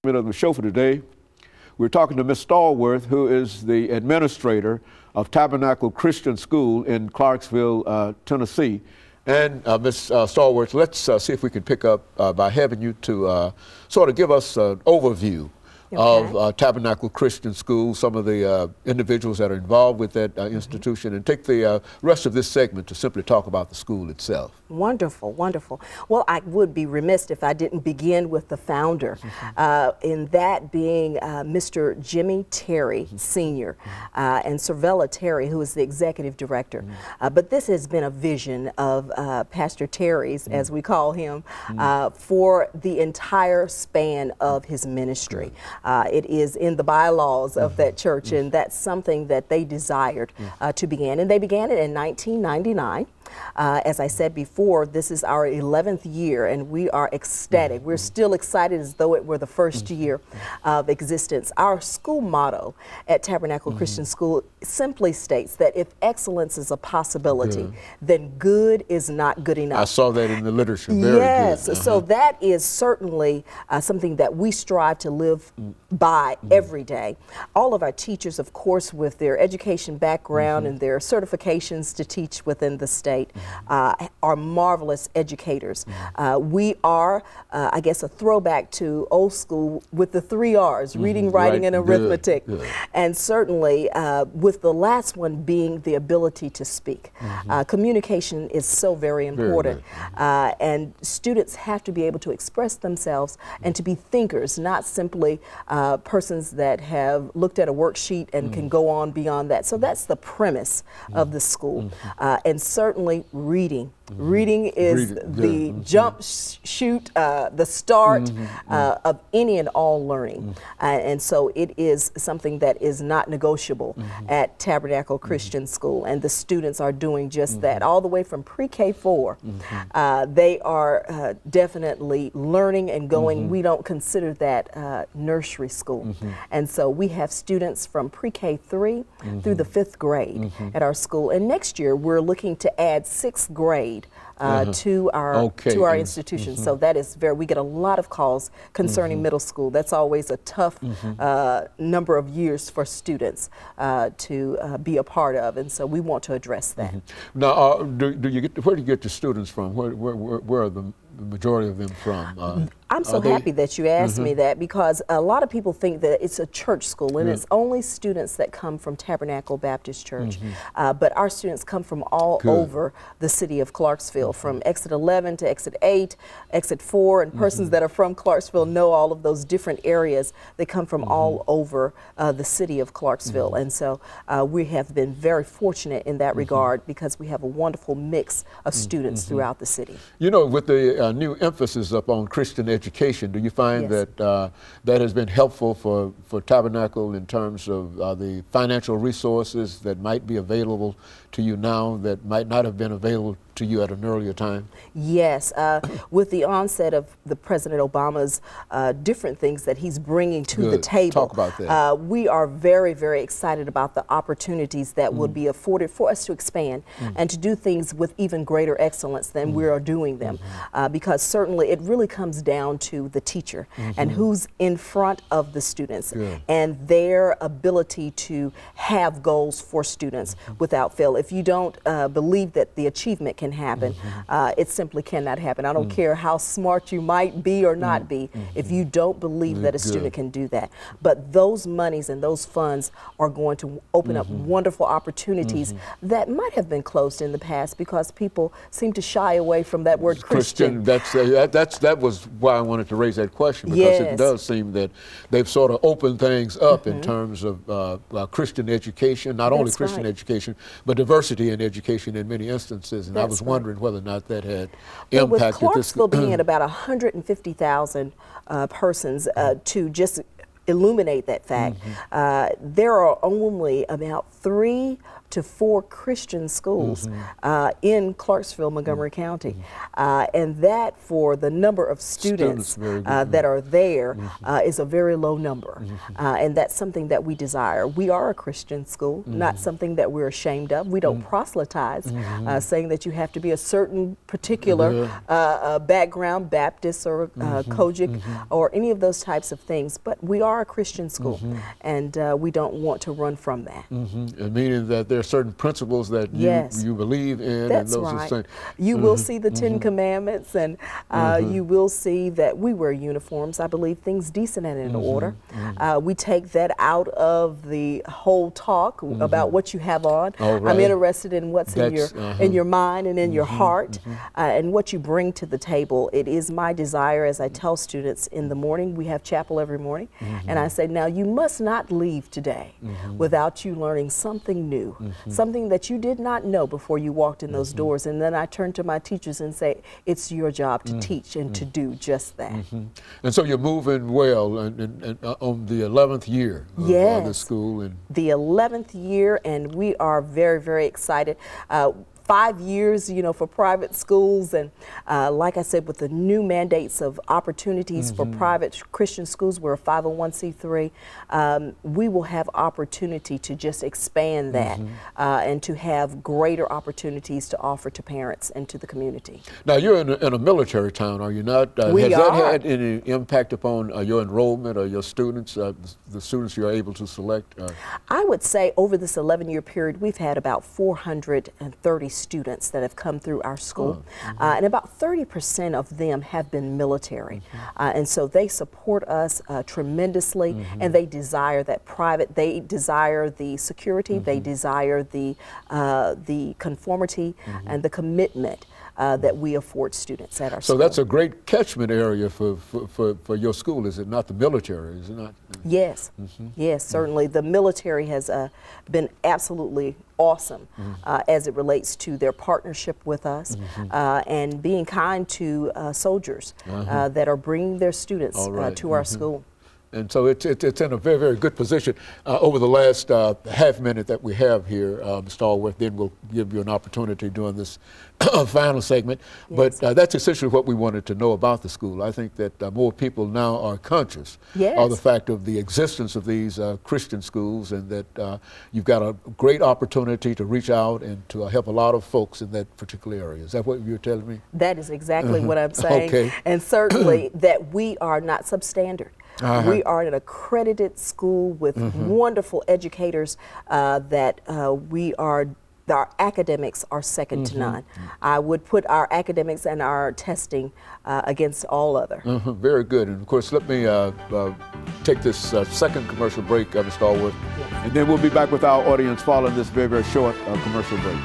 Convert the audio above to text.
Of the show for today, we're talking to Miss Stallworth, who is the administrator of Tabernacle Christian School in Clarksville, Tennessee. And Miss Stallworth, let's see if we can pick up by having you to sort of give us an overview of Tabernacle Christian School, some of the individuals that are involved with that institution, and take the rest of this segment to simply talk about the school itself. Wonderful, wonderful. Well, I would be remiss if I didn't begin with the founder, in that being Mr. Jimmy Terry Sr. And Cervella Terry, who is the executive director. But this has been a vision of Pastor Terry's, as we call him, for the entire span of his ministry. It is in the bylaws of that church, and that's something that they desired to begin. And they began it in 1999. As I said before, this is our 11th year, and we are ecstatic. We're still excited as though it were the first year of existence. Our school motto at Tabernacle Christian School simply states that if excellence is a possibility, then good is not good enough. I saw that in the literature. Very good. So that is certainly something that we strive to live by every day. All of our teachers, of course, with their education background and their certifications to teach within the state, are marvelous educators. We are, I guess, a throwback to old school with the 3 R's, reading, writing, and arithmetic. And certainly with the last one being the ability to speak. Communication is so very important. And students have to be able to express themselves and to be thinkers, not simply persons that have looked at a worksheet and can go on beyond that. So that's the premise of the school. And certainly reading. Reading is the jump shoot, the start of any and all learning. And so it is something that is not negotiable at Tabernacle Christian School. And the students are doing just that. All the way from pre-K 4, they are definitely learning and going. We don't consider that nursery school. And so we have students from pre-K 3 through the 5th grade at our school. And next year we're looking to add 6th grade to our institution. So that is we get a lot of calls concerning middle school. That's always a tough number of years for students to be a part of, and so we want to address that. Now, where do you get your students from? Where are the majority of them from? I'm so happy that you asked me that, because a lot of people think that it's a church school and it's only students that come from Tabernacle Baptist Church. But our students come from all over the city of Clarksville, from exit 11 to exit 8, exit 4, and persons that are from Clarksville know all of those different areas. They come from all over the city of Clarksville. And so we have been very fortunate in that regard, because we have a wonderful mix of students throughout the city. You know, with the new emphasis upon Christian education, do you find that that has been helpful for Tabernacle in terms of the financial resources that might be available to you now that might not have been available to you at an earlier time? Yes, with the onset of the President Obama's different things that he's bringing to the table. Talk about that. We are very, very excited about the opportunities that will be afforded for us to expand and to do things with even greater excellence than we are doing them. Because certainly it really comes down to the teacher and who's in front of the students and their ability to have goals for students without fail. If you don't believe that the achievement can happen, it simply cannot happen. I don't care how smart you might be or not be, if you don't believe that a student can do that. But those monies and those funds are going to open up wonderful opportunities that might have been closed in the past, because people seem to shy away from that word Christian. That was why I wanted to raise that question, because it does seem that they've sort of opened things up in terms of Christian education, not only Christian education, but diversity in education in many instances. And I was wondering whether or not that had impacted with Clarksville being at about 150,000 persons, to just illuminate that fact, there are only about 3 to 4 Christian schools in Clarksville, Montgomery County. And that, for the number of students that are there, is a very low number. And that's something that we desire. We are a Christian school, not something that we're ashamed of. We don't proselytize, saying that you have to be a certain particular background, Baptist or Kojic, or any of those types of things. But we are a Christian school, and we don't want to run from that. And meaning that there are certain principles that you believe in. That's and those right. are You will see the 10 Commandments, and you will see that we wear uniforms. I believe things decent and in order. We take that out of the whole talk about what you have on. I'm interested in what's in your mind and in your heart, and what you bring to the table. It is my desire, as I tell students in the morning, we have chapel every morning, and I say, now you must not leave today without you learning something new, something that you did not know before you walked in those doors. And then I turn to my teachers and say, it's your job to teach and to do just that. And so you're moving well and on the 11th year of the school. And the 11th year, and we are very, very excited. 5 years, you know, for private schools, and like I said, with the new mandates of opportunities for private Christian schools, we're a 501c3. We will have opportunity to just expand that and to have greater opportunities to offer to parents and to the community. Now, you're in a military town, are you not? Has that had any impact upon your enrollment or your students, the students you're able to select? I would say over this 11-year period, we've had about 430 students that have come through our school, and about 30% of them have been military, and so they support us tremendously, and they desire that they desire the security, they desire the conformity and the commitment that we afford students at our school. So that's a great catchment area for your school, is it not? The military, is it not? Yes, yes, certainly. The military has been absolutely awesome as it relates to their partnership with us and being kind to soldiers that are bringing their students to our school. And so it's in a very, very good position. Over the last half minute that we have here, Mr. Stallworth, then we'll give you an opportunity during this final segment. But that's essentially what we wanted to know about the school. I think that more people now are conscious of the fact of the existence of these Christian schools, and that you've got a great opportunity to reach out and to help a lot of folks in that particular area. Is that what you're telling me? That is exactly what I'm saying. And certainly that we are not substandard. We are an accredited school with wonderful educators that our academics are second to none. I would put our academics and our testing against all other. Very good. And of course, let me take this second commercial break, Mr. Stallworth, and then we'll be back with our audience following this very, very short commercial break.